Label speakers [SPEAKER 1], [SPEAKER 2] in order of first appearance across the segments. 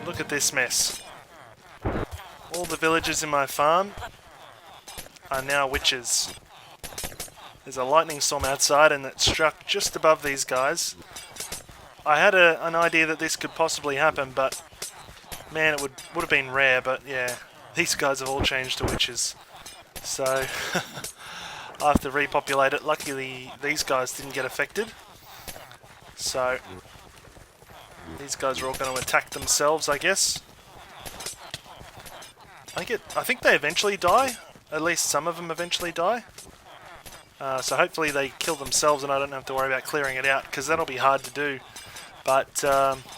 [SPEAKER 1] Look at this mess. All the villagers in my farm are now witches. There's a lightning storm outside and it struck just above these guys. I had an idea that this could possibly happen, but man, it would have been rare, but yeah, these guys have all changed to witches. So, I have to repopulate it. Luckily, these guys didn't get affected. So, these guys are all going to attack themselves, I guess. I think they eventually die. At least some of them eventually die. So hopefully they kill themselves and I don't have to worry about clearing it out, because that'll be hard to do. But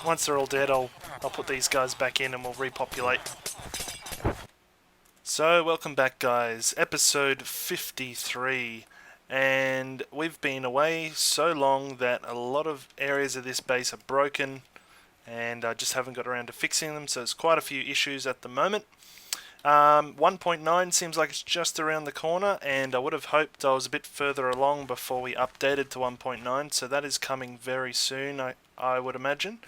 [SPEAKER 1] once they're all dead, I'll put these guys back in and we'll repopulate. So welcome back, guys. Episode 53. And we've been away so long that a lot of areas of this base are broken and I just haven't got around to fixing them, so there's quite a few issues at the moment. 1.9 seems like it's just around the corner, and I would have hoped I was a bit further along before we updated to 1.9, so that is coming very soon, I would imagine.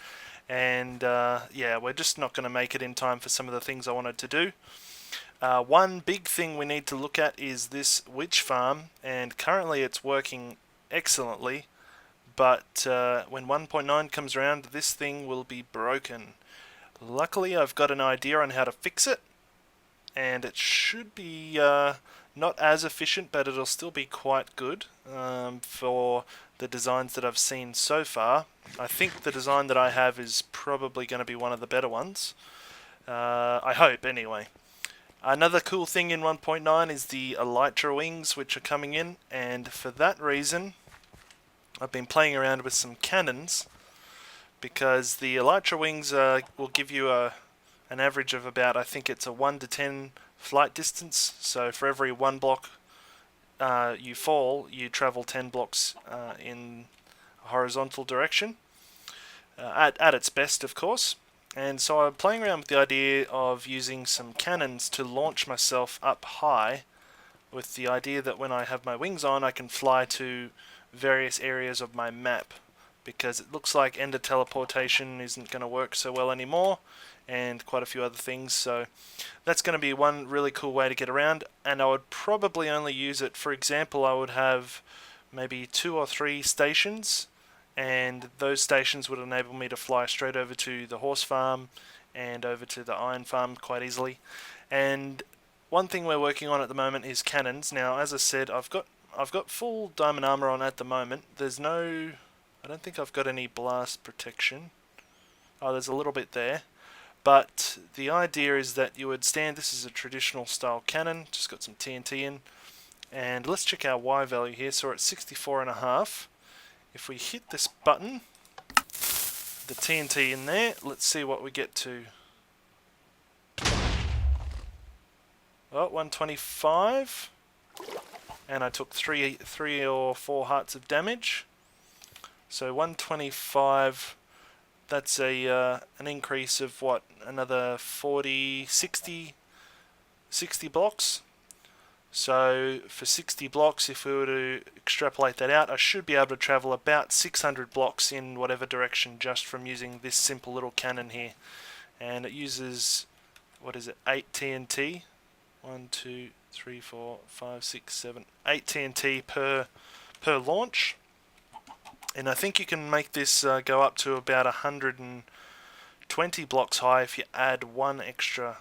[SPEAKER 1] And yeah, we're just not going to make it in time for some of the things I wanted to do. One big thing we need to look at is this witch farm, and currently it's working excellently, but when 1.9 comes around, this thing will be broken. Luckily, I've got an idea on how to fix it, and it should be not as efficient, but it'll still be quite good for the designs that I've seen so far. I think the design that I have is probably going to be one of the better ones. I hope, anyway. Another cool thing in 1.9 is the elytra wings, which are coming in, and for that reason I've been playing around with some cannons, because the elytra wings will give you an average of about, I think it's a 1 to 10 flight distance, so for every 1 block you fall, you travel 10 blocks in a horizontal direction, at its best, of course. And so I'm playing around with the idea of using some cannons to launch myself up high, with the idea that when I have my wings on I can fly to various areas of my map, because it looks like ender teleportation isn't going to work so well anymore, and quite a few other things. So that's going to be one really cool way to get around, and I would probably only use it, for example, I would have maybe 2 or 3 stations, and those stations would enable me to fly straight over to the horse farm and over to the iron farm quite easily. And one thing we're working on at the moment is cannons. Now, as I said, I've got full diamond armor on at the moment. There's no, I don't think I've got any blast protection. Oh, there's a little bit there. But the idea is that you would stand, this is a traditional style cannon, just got some TNT in. And let's check our Y value here, so we're at 64.5. If we hit this button, the TNT in there, let's see what we get to. Oh, 125. And I took three or 4 hearts of damage. So 125, that's an increase of what, another 40, 60 blocks. So for 60 blocks, if we were to extrapolate that out, I should be able to travel about 600 blocks in whatever direction just from using this simple little cannon here. And it uses, what is it, 8 TNT? 1, 2, 3, 4, 5, 6, 7, 8 TNT per launch. And I think you can make this go up to about 120 blocks high if you add 1 extra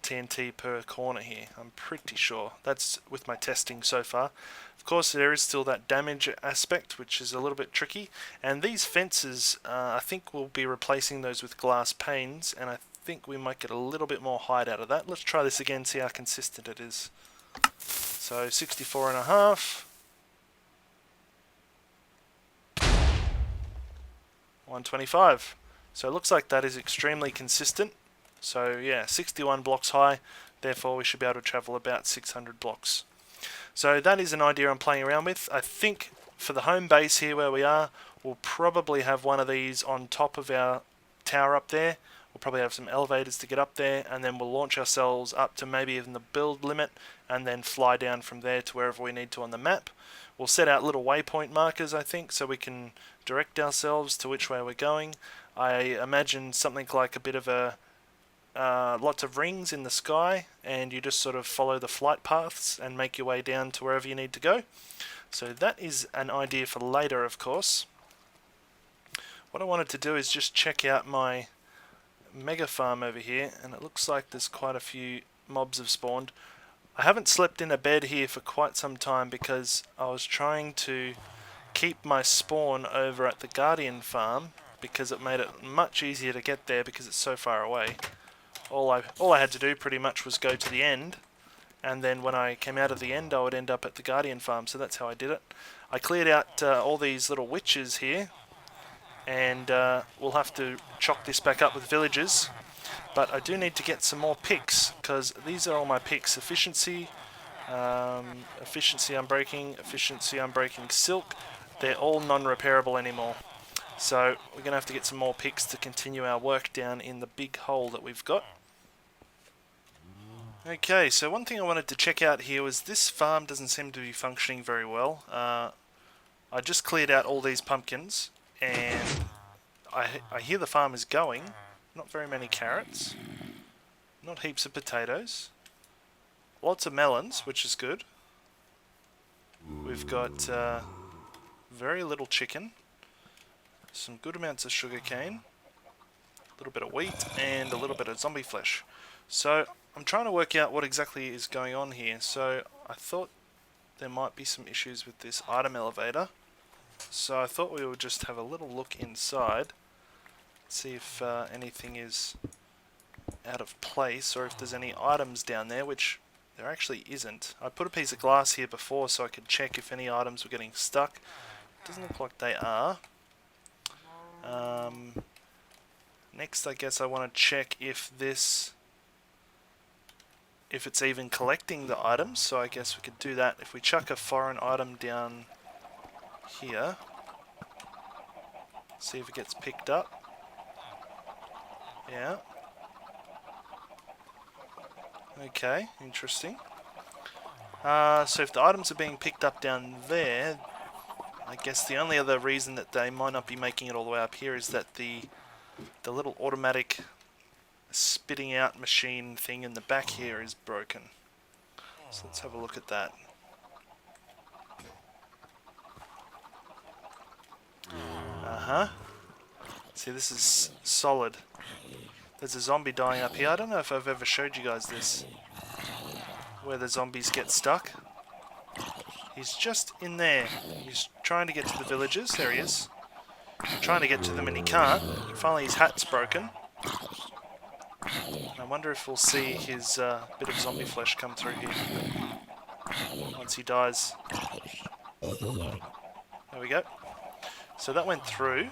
[SPEAKER 1] TNT per corner here. I'm pretty sure. That's with my testing so far. Of course, there is still that damage aspect, which is a little bit tricky. And these fences, I think we'll be replacing those with glass panes, and I think we might get a little bit more height out of that. Let's try this again, see how consistent it is. So 64.5. 125. So it looks like that is extremely consistent. So yeah, 61 blocks high, therefore we should be able to travel about 600 blocks. So that is an idea I'm playing around with. I think for the home base here where we are, we'll probably have one of these on top of our tower up there, We'll probably have some elevators to get up there, and then we'll launch ourselves up to maybe even the build limit, and then fly down from there to wherever we need to on the map. We'll set out little waypoint markers, I think, so we can direct ourselves to which way we're going. I imagine something like a bit of a lots of rings in the sky, and you just sort of follow the flight paths and make your way down to wherever you need to go. So that is an idea for later, of course. What I wanted to do is just check out my mega farm over here, and it looks like there's quite a few mobs have spawned. I haven't slept in a bed here for quite some time because I was trying to keep my spawn over at the Guardian farm because it made it much easier to get there because it's so far away. All I had to do pretty much was go to the end, and then when I came out of the end I would end up at the Guardian farm, so that's how I did it. I cleared out all these little witches here, and we'll have to chock this back up with villagers. But I do need to get some more picks, because these are all my picks. Efficiency, efficiency unbreaking silk. They're all non-repairable anymore. So we're going to have to get some more picks to continue our work down in the big hole that we've got. Okay, so one thing I wanted to check out here was this farm doesn't seem to be functioning very well. I just cleared out all these pumpkins, and I hear the farm is going. Not very many carrots. Not heaps of potatoes. Lots of melons, which is good. We've got very little chicken. Some good amounts of sugarcane. A little bit of wheat, and a little bit of zombie flesh. So I'm trying to work out what exactly is going on here. So I thought there might be some issues with this item elevator. So I thought we would just have a little look inside. See if anything is out of place, or if there's any items down there, which there actually isn't. I put a piece of glass here before so I could check if any items were getting stuck. Doesn't look like they are. Next, I guess I want to check if it's even collecting the items, so I guess we could do that. If we chuck a foreign item down here, see if it gets picked up. Yeah. Okay, interesting. So if the items are being picked up down there, I guess the only other reason that they might not be making it all the way up here is that the little automatic spitting out machine thing in the back here is broken. So let's have a look at that. See, this is solid. There's a zombie dying up here. I don't know if I've ever showed you guys this, where the zombies get stuck. He's just in there. He's trying to get to the villagers. There he is. Trying to get to them and he can't. Finally his hat's broken. I wonder if we'll see his bit of zombie flesh come through here once he dies. There we go. So that went through.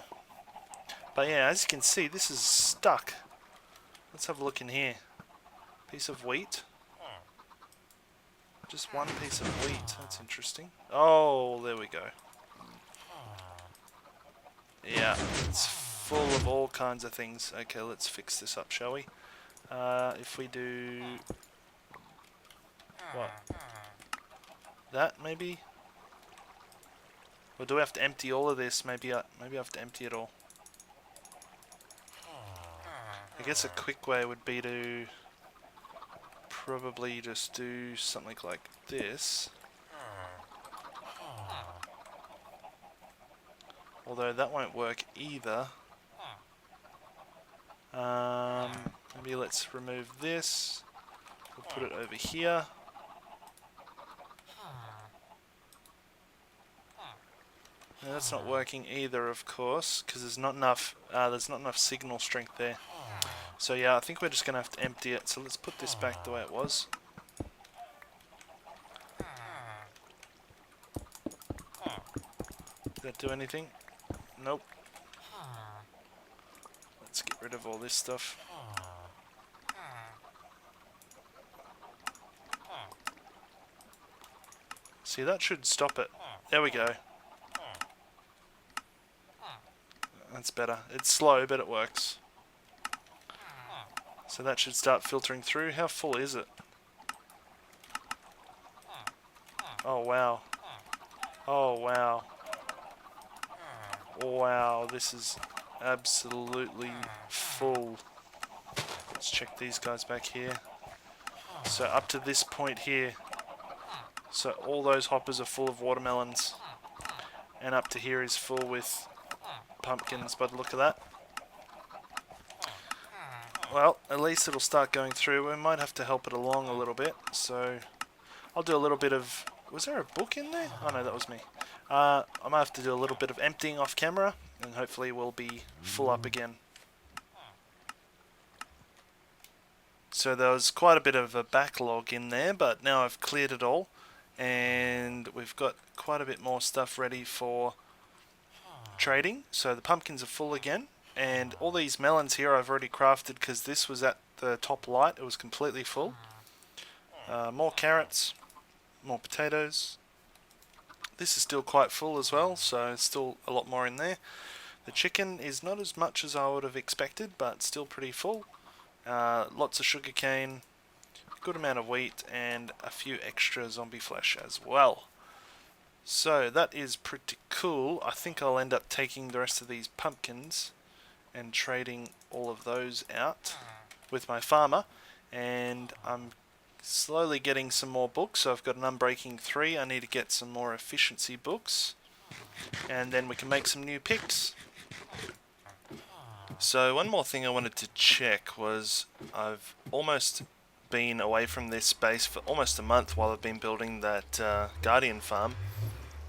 [SPEAKER 1] But yeah, as you can see, this is stuck. Let's have a look in here. Piece of wheat. Just one piece of wheat. That's interesting. Oh, there we go. Yeah, it's full of all kinds of things. Okay, let's fix this up, shall we? If we do... what? That, maybe? Or do we have to empty all of this? Maybe I have to empty it all. I guess a quick way would be to probably just do something like this. Although that won't work either. Maybe let's remove this. We'll put it over here. No, that's not working either, of course, because there's not enough signal strength there. So yeah, I think we're just going to have to empty it. So let's put this back the way it was. Did that do anything? Nope. Let's get rid of all this stuff. See, that should stop it. There we go. That's better. It's slow, but it works. So that should start filtering through. How full is it? Oh wow. Oh wow. Wow, this is absolutely full. Let's check these guys back here. So up to this point here, so all those hoppers are full of watermelons. And up to here is full with pumpkins by the look of that. Well, at least it'll start going through. We might have to help it along a little bit. So I'll do a little bit of... Was there a book in there? Oh no, that was me. I might have to do a little bit of emptying off camera, and hopefully we'll be full up again. So there was quite a bit of a backlog in there, but now I've cleared it all, and we've got quite a bit more stuff ready for trading. So the pumpkins are full again, and all these melons here I've already crafted because this was at the top light. It was completely full. More carrots, more potatoes. This is still quite full as well, so still a lot more in there. The chicken is not as much as I would have expected, but still pretty full. Lots of sugarcane, good amount of wheat, and a few extra zombie flesh as well. So that is pretty cool. I think I'll end up taking the rest of these pumpkins and trading all of those out with my farmer, and I'm slowly getting some more books. So I've got an Unbreaking 3. I need to get some more efficiency books, and then we can make some new picks. So one more thing I wanted to check was I've almost been away from this base for almost a month while I've been building that Guardian farm,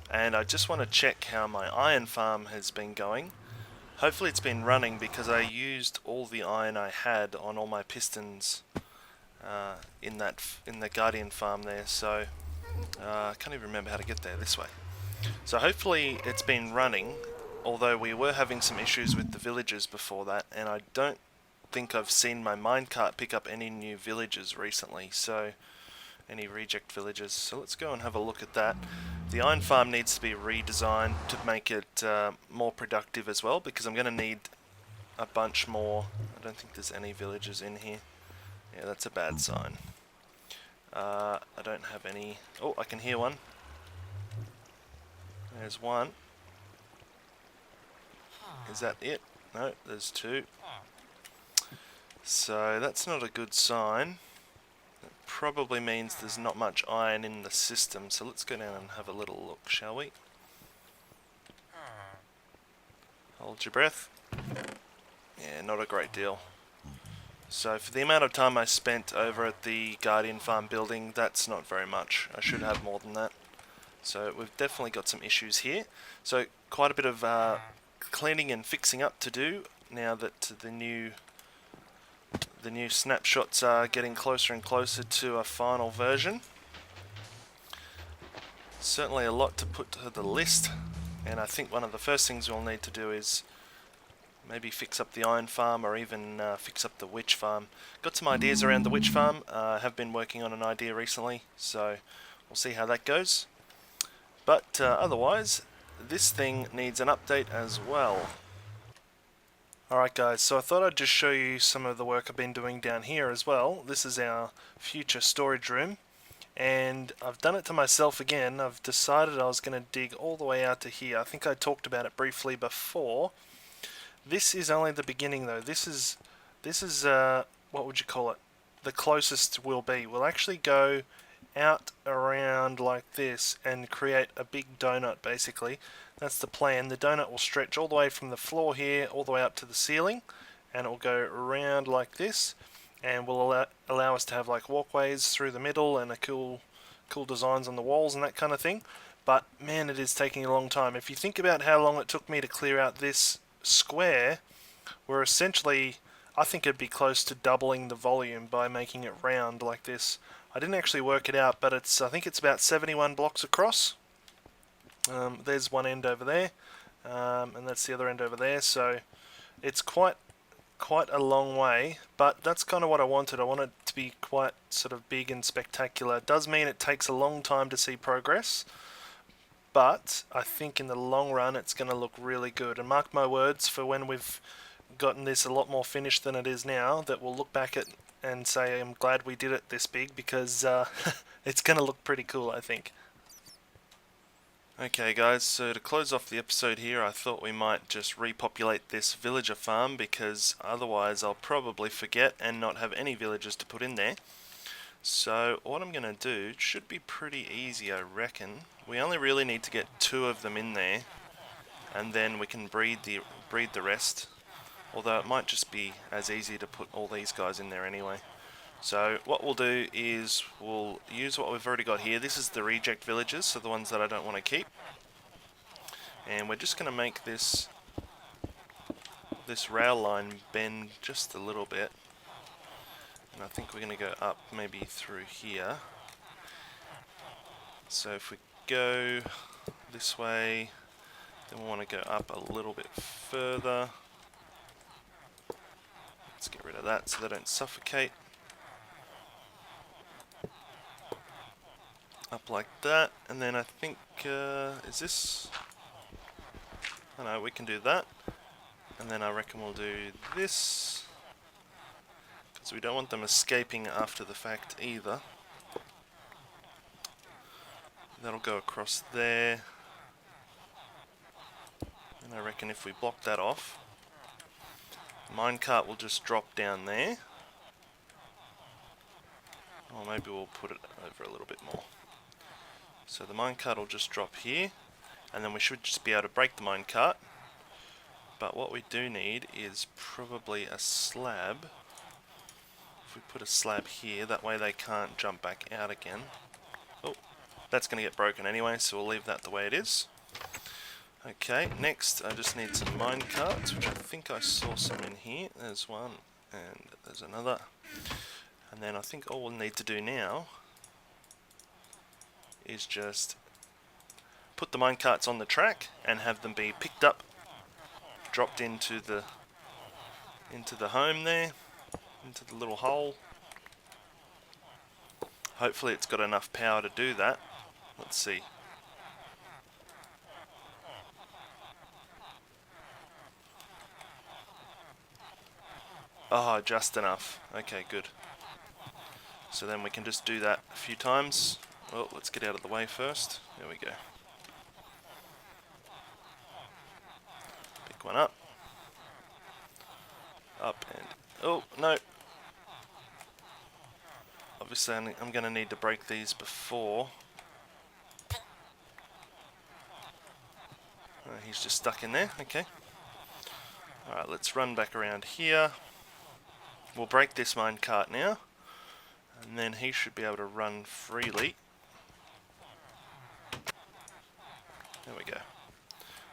[SPEAKER 1] and I just want to check how my iron farm has been going. Hopefully it's been running because I used all the iron I had on all my pistons in the Guardian farm there, so I can't even remember how to get there this way. So hopefully it's been running, although we were having some issues with the villagers before that, and I don't think I've seen my minecart pick up any new villagers recently, so any reject villages. So let's go and have a look at that. The iron farm needs to be redesigned to make it more productive as well, because I'm going to need a bunch more. I don't think there's any villagers in here. Yeah, that's a bad sign. I don't have any... Oh, I can hear one. There's one. Is that it? No, there's two. So that's not a good sign. That probably means there's not much iron in the system. So let's go down and have a little look, shall we? Hold your breath. Yeah, not a great deal. So for the amount of time I spent over at the Guardian farm building, that's not very much. I should have more than that. So we've definitely got some issues here. So quite a bit of cleaning and fixing up to do now that the new snapshots are getting closer and closer to a final version. Certainly a lot to put to the list, and I think one of the first things we'll need to do is maybe fix up the iron farm, or even fix up the witch farm. Got some ideas around the witch farm. I have been working on an idea recently, so we'll see how that goes. But otherwise, this thing needs an update as well. Alright guys, so I thought I'd just show you some of the work I've been doing down here as well. This is our future storage room, and I've done it to myself again. I've decided I was going to dig all the way out to here. I think I talked about it briefly before. This is only the beginning though. This is what would you call it? The closest we'll be. We'll actually go out around like this and create a big donut basically. That's the plan. The donut will stretch all the way from the floor here all the way up to the ceiling, and it will go around like this, and will allow us to have like walkways through the middle and a cool designs on the walls and that kind of thing. But man, it is taking a long time. If you think about how long it took me to clear out this square, we're essentially, I think it'd be close to doubling the volume by making it round like this. I didn't actually work it out, but I think it's about 71 blocks across. There's one end over there, and that's the other end over there, so it's quite a long way, but that's kind of what I wanted. I want it to be quite sort of big and spectacular. It does mean it takes a long time to see progress, but I think in the long run it's going to look really good. And mark my words, for when we've gotten this a lot more finished than it is now, that we'll look back at and say I'm glad we did it this big, because it's going to look pretty cool, I think. Okay guys, so to close off the episode here, I thought we might just repopulate this villager farm, because otherwise I'll probably forget and not have any villagers to put in there. So what I'm going to do should be pretty easy, I reckon. We only really need to get 2 of them in there, and then we can breed the rest. Although it might just be as easy to put all these guys in there anyway. So what we'll do is we'll use what we've already got here. This is the reject villages, so the ones that I don't want to keep. And we're just going to make this rail line bend just a little bit. And I think we're going to go up maybe through here. So if we go this way, then we want to go up a little bit further. Let's get rid of that so they don't suffocate. Up like that, and then I think, is this... Oh no, we can do that. And then I reckon we'll do this, because we don't want them escaping after the fact either. That'll go across there. And I reckon if we block that off, the minecart will just drop down there. Or maybe we'll put it over a little bit more. So the minecart will just drop here, and then we should just be able to break the minecart. But what we do need is probably a slab. If we put a slab here, that way they can't jump back out again. Oh, that's going to get broken anyway, so we'll leave that the way it is. Okay, next I just need some minecarts, which I think I saw some in here. There's one, and there's another. And then I think all we'll need to do now is just put the minecarts on the track and have them be picked up, dropped into the home there, into the little hole. Hopefully it's got enough power to do that. Let's see. Oh, just enough. Okay, good. So then we can just do that a few times. Well, let's get out of the way first. There we go. Pick one up. Up and... Oh, no. Obviously I'm going to need to break these before. He's just stuck in there. Okay. Alright, let's run back around here. We'll break this minecart now. And then he should be able to run freely. There we go.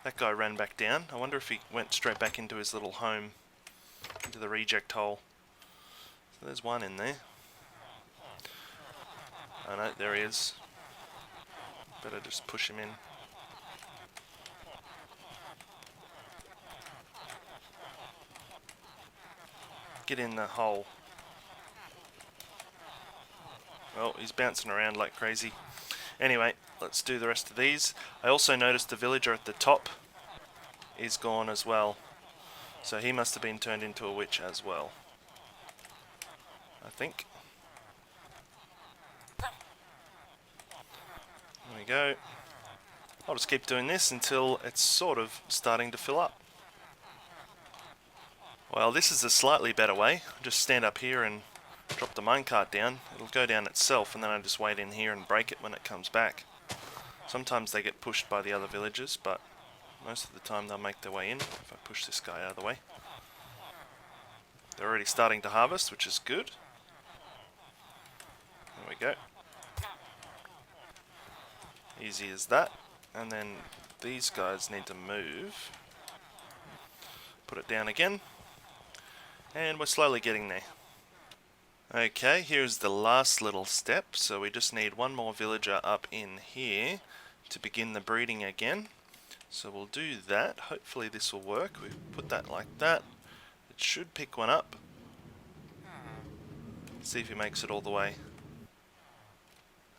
[SPEAKER 1] That guy ran back down. I wonder if he went straight back into his little home, into the reject hole. So there's one in there. Oh no, there he is. Better just push him in. Get in the hole. Well, he's bouncing around like crazy. Anyway, let's do the rest of these. I also noticed the villager at the top is gone as well. So he must have been turned into a witch as well, I think. There we go. I'll just keep doing this until it's sort of starting to fill up. Well, this is a slightly better way. Just stand up here and drop the minecart down. It'll go down itself, and then I just wait in here and break it when it comes back. Sometimes they get pushed by the other villagers, but most of the time they'll make their way in if I push this guy out of the way. They're already starting to harvest, which is good. There we go. Easy as that. And then these guys need to move. Put it down again. And we're slowly getting there. Okay, here's the last little step. So we just need one more villager up in here to begin the breeding again. So we'll do that. Hopefully this will work. We put that like that. It should pick one up. See if he makes it all the way.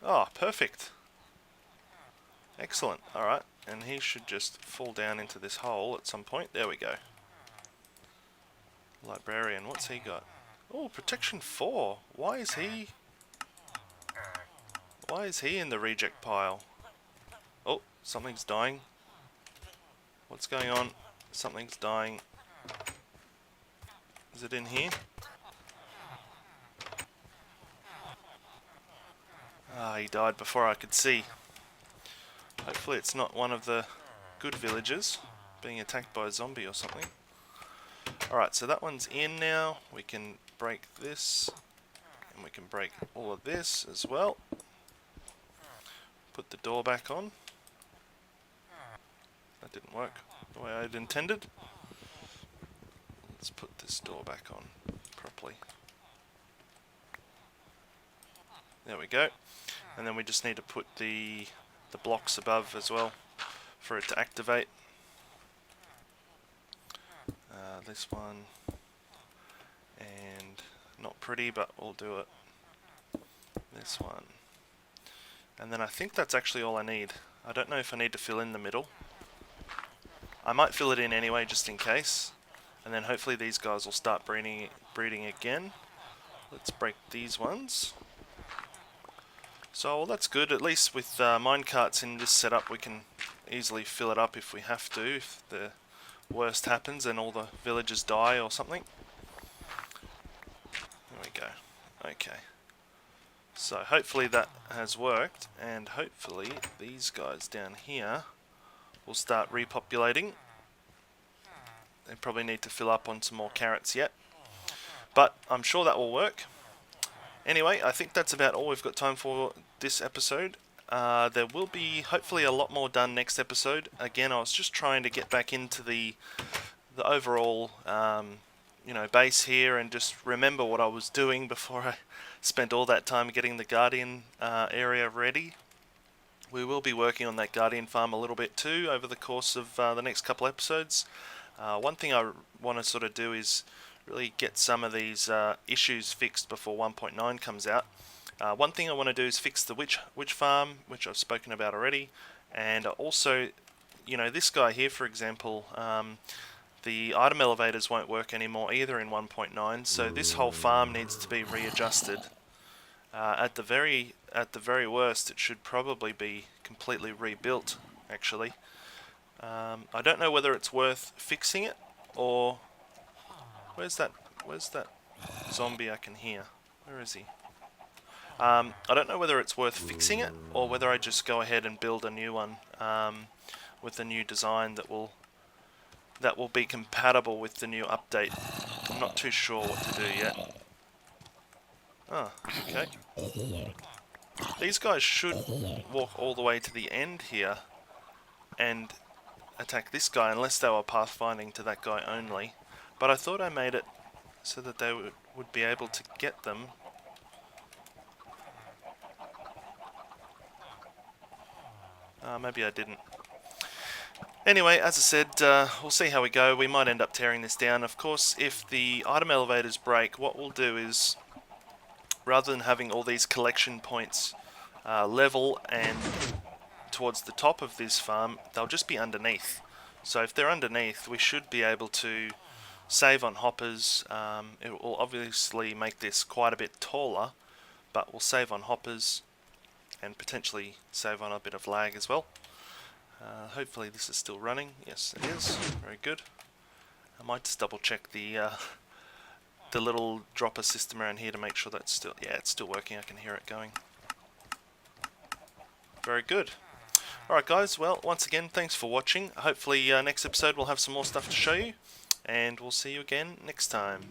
[SPEAKER 1] Oh, perfect. Excellent. Alright, and he should just fall down into this hole at some point. There we go. Librarian, what's he got? Oh, protection 4. Why is he in the reject pile? Oh, something's dying. What's going on? Something's dying. Is it in here? Ah, he died before I could see. Hopefully it's not one of the good villagers being attacked by a zombie or something. Alright, so that one's in now. We can break this. And we can break all of this as well. Put the door back on. That didn't work the way I had intended. Let's put this door back on properly. There we go. And then we just need to put the blocks above as well for it to activate. This one, and not pretty, but we'll do it. This one. And then I think that's actually all I need. I don't know if I need to fill in the middle. I might fill it in anyway just in case. And then hopefully these guys will start breeding again. Let's break these ones. So well, that's good. At least with minecarts in this setup we can easily fill it up if we have to. If the worst happens and all the villagers die or something. There we go. Okay. So hopefully that has worked, and hopefully these guys down here will start repopulating. They probably need to fill up on some more carrots yet, but I'm sure that will work. Anyway, I think that's about all we've got time for this episode. There will be hopefully a lot more done next episode. Again, I was just trying to get back into the overall base here and just remember what I was doing before I spent all that time getting the Guardian area ready. We will be working on that Guardian farm a little bit too over the course of the next couple episodes. One thing I want to sort of do is really get some of these issues fixed before 1.9 comes out. One thing I want to do is fix the witch farm, which I've spoken about already, and also, this guy here, for example, the item elevators won't work anymore either in 1.9, so this whole farm needs to be readjusted. At the very worst, it should probably be completely rebuilt, actually. I don't know whether it's worth fixing it, or where's that zombie I can hear? Where is he? I don't know whether it's worth fixing it, or whether I just go ahead and build a new one with a new design that will be compatible with the new update. I'm not too sure what to do yet. Oh, okay. These guys should walk all the way to the end here and attack this guy, unless they were pathfinding to that guy only. But I thought I made it so that they would be able to get them. Maybe I didn't. Anyway, as I said, we'll see how we go. We might end up tearing this down. Of course, if the item elevators break, what we'll do is, rather than having all these collection points level and towards the top of this farm, they'll just be underneath. So if they're underneath, we should be able to save on hoppers. It will obviously make this quite a bit taller, but we'll save on hoppers and potentially save on a bit of lag as well. Hopefully this is still running. Yes, it is. Very good. I might just double check the little dropper system around here to make sure that's still, yeah, it's still working. I can hear it going. Very good. Alright guys, well, once again, thanks for watching. Hopefully next episode we'll have some more stuff to show you, and we'll see you again next time.